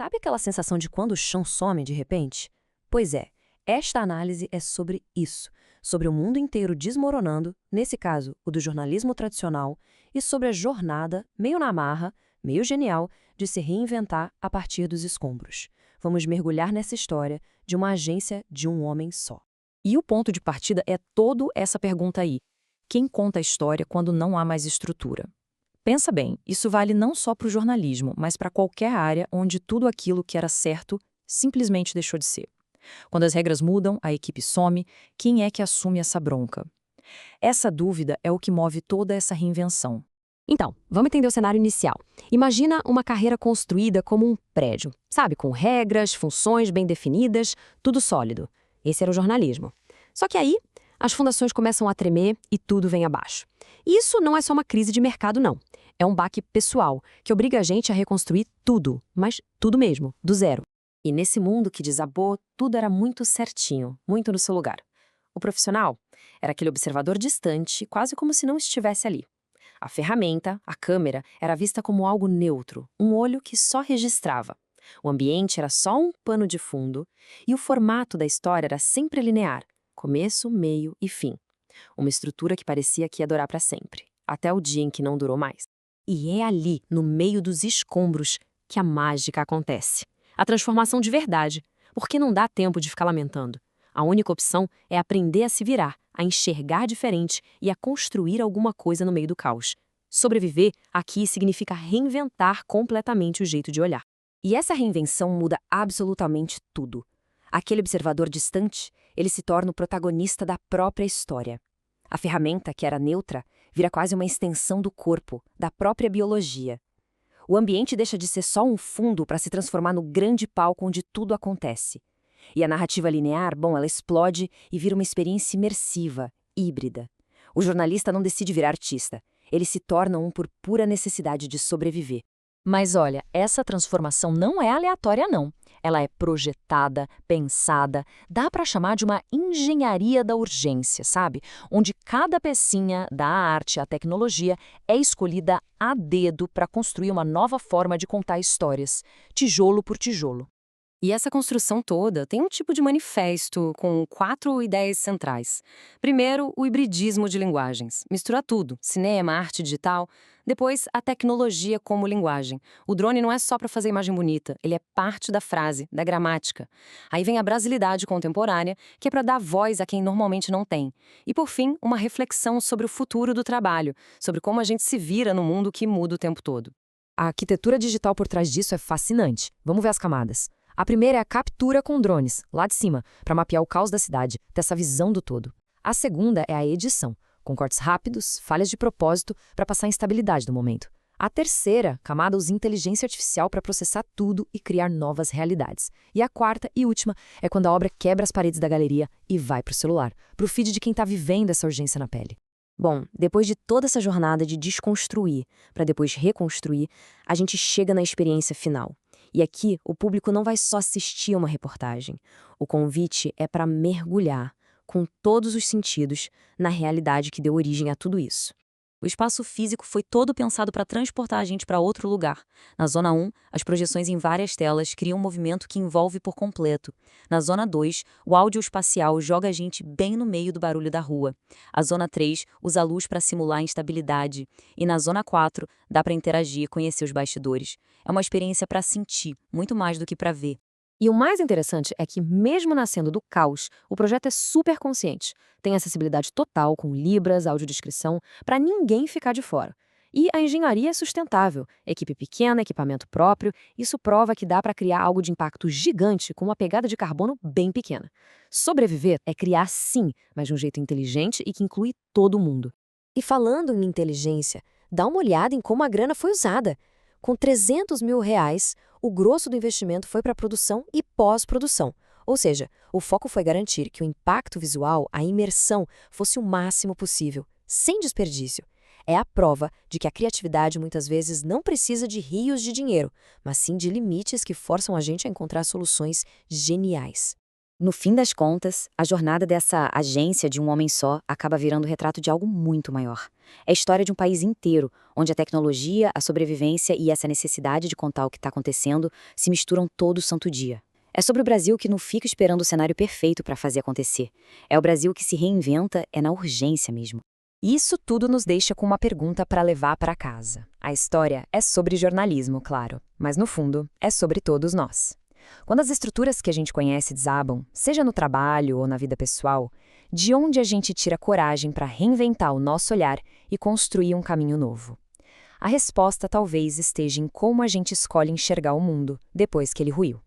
Sabe aquela sensação de quando o chão some de repente? Pois é, esta análise é sobre isso, sobre o mundo inteiro desmoronando, nesse caso, o do jornalismo tradicional, e sobre a jornada, meio na marra, meio genial, de se reinventar a partir dos escombros. Vamos mergulhar nessa história de uma agência de um homem só. E o ponto de partida é toda essa pergunta aí. Quem conta a história quando não há mais estrutura? Pensa bem, isso vale não só para o jornalismo, mas para qualquer área onde tudo aquilo que era certo simplesmente deixou de ser. Quando as regras mudam, a equipe some, quem é que assume essa bronca? Essa dúvida é o que move toda essa reinvenção. Então, vamos entender o cenário inicial. Imagina uma carreira construída como um prédio, sabe? Com regras, funções bem definidas, tudo sólido. Esse era o jornalismo. Só que aí, as fundações começam a tremer e tudo vem abaixo. E isso não é só uma crise de mercado, não. É um baque pessoal, que obriga a gente a reconstruir tudo, mas tudo mesmo, do zero. E nesse mundo que desabou, tudo era muito certinho, muito no seu lugar. O profissional era aquele observador distante, quase como se não estivesse ali. A ferramenta, a câmera, era vista como algo neutro, um olho que só registrava. O ambiente era só um pano de fundo e o formato da história era sempre linear, começo, meio e fim. Uma estrutura que parecia que ia durar para sempre, até o dia em que não durou mais. E é ali, no meio dos escombros, que a mágica acontece. A transformação de verdade, porque não dá tempo de ficar lamentando. A única opção é aprender a se virar, a enxergar diferente e a construir alguma coisa no meio do caos. Sobreviver aqui significa reinventar completamente o jeito de olhar. E essa reinvenção muda absolutamente tudo. Aquele observador distante, ele se torna o protagonista da própria história. A ferramenta, que era neutra, vira quase uma extensão do corpo, da própria biologia. O ambiente deixa de ser só um fundo para se transformar no grande palco onde tudo acontece. E a narrativa linear, bom, ela explode e vira uma experiência imersiva, híbrida. O jornalista não decide virar artista, ele se torna um por pura necessidade de sobreviver. Mas olha, essa transformação não é aleatória não. Ela é projetada, pensada, dá para chamar de uma engenharia da urgência, sabe? Onde cada pecinha, da arte à tecnologia, é escolhida a dedo para construir uma nova forma de contar histórias, tijolo por tijolo. E essa construção toda tem um tipo de manifesto com 4 ideias centrais. Primeiro, o hibridismo de linguagens. Mistura tudo, cinema, arte digital. Depois, a tecnologia como linguagem. O drone não é só para fazer imagem bonita, ele é parte da frase, da gramática. Aí vem a brasilidade contemporânea, que é para dar voz a quem normalmente não tem. E por fim, uma reflexão sobre o futuro do trabalho, sobre como a gente se vira no mundo que muda o tempo todo. A arquitetura digital por trás disso é fascinante. Vamos ver as camadas. A primeira é a captura com drones, lá de cima, para mapear o caos da cidade, ter essa visão do todo. A segunda é a edição, com cortes rápidos, falhas de propósito, para passar a instabilidade do momento. A terceira, camada usa inteligência artificial para processar tudo e criar novas realidades. E a quarta e última é quando a obra quebra as paredes da galeria e vai para o celular, para o feed de quem está vivendo essa urgência na pele. Bom, depois de toda essa jornada de desconstruir, para depois reconstruir, a gente chega na experiência final. E aqui, o público não vai só assistir a uma reportagem. O convite é para mergulhar, com todos os sentidos, na realidade que deu origem a tudo isso. O espaço físico foi todo pensado para transportar a gente para outro lugar. Na Zona 1, as projeções em várias telas criam um movimento que envolve por completo. Na Zona 2, o áudio espacial joga a gente bem no meio do barulho da rua. A Zona 3 usa a luz para simular a instabilidade. E na Zona 4, dá para interagir e conhecer os bastidores. É uma experiência para sentir, muito mais do que para ver. E o mais interessante é que, mesmo nascendo do caos, o projeto é super consciente. Tem acessibilidade total, com libras, audiodescrição, para ninguém ficar de fora. E a engenharia é sustentável. Equipe pequena, equipamento próprio, isso prova que dá para criar algo de impacto gigante com uma pegada de carbono bem pequena. Sobreviver é criar sim, mas de um jeito inteligente e que inclui todo mundo. E falando em inteligência, dá uma olhada em como a grana foi usada. Com R$300 mil, o grosso do investimento foi para produção e pós-produção. Ou seja, o foco foi garantir que o impacto visual, a imersão, fosse o máximo possível, sem desperdício. É a prova de que a criatividade muitas vezes não precisa de rios de dinheiro, mas sim de limites que forçam a gente a encontrar soluções geniais. No fim das contas, a jornada dessa agência de um homem só acaba virando o retrato de algo muito maior. É a história de um país inteiro, onde a tecnologia, a sobrevivência e essa necessidade de contar o que está acontecendo se misturam todo santo dia. É sobre o Brasil que não fica esperando o cenário perfeito para fazer acontecer. É o Brasil que se reinventa, é na urgência mesmo. Isso tudo nos deixa com uma pergunta para levar para casa. A história é sobre jornalismo, claro, mas no fundo é sobre todos nós. Quando as estruturas que a gente conhece desabam, seja no trabalho ou na vida pessoal, de onde a gente tira coragem para reinventar o nosso olhar e construir um caminho novo? A resposta talvez esteja em como a gente escolhe enxergar o mundo depois que ele ruiu.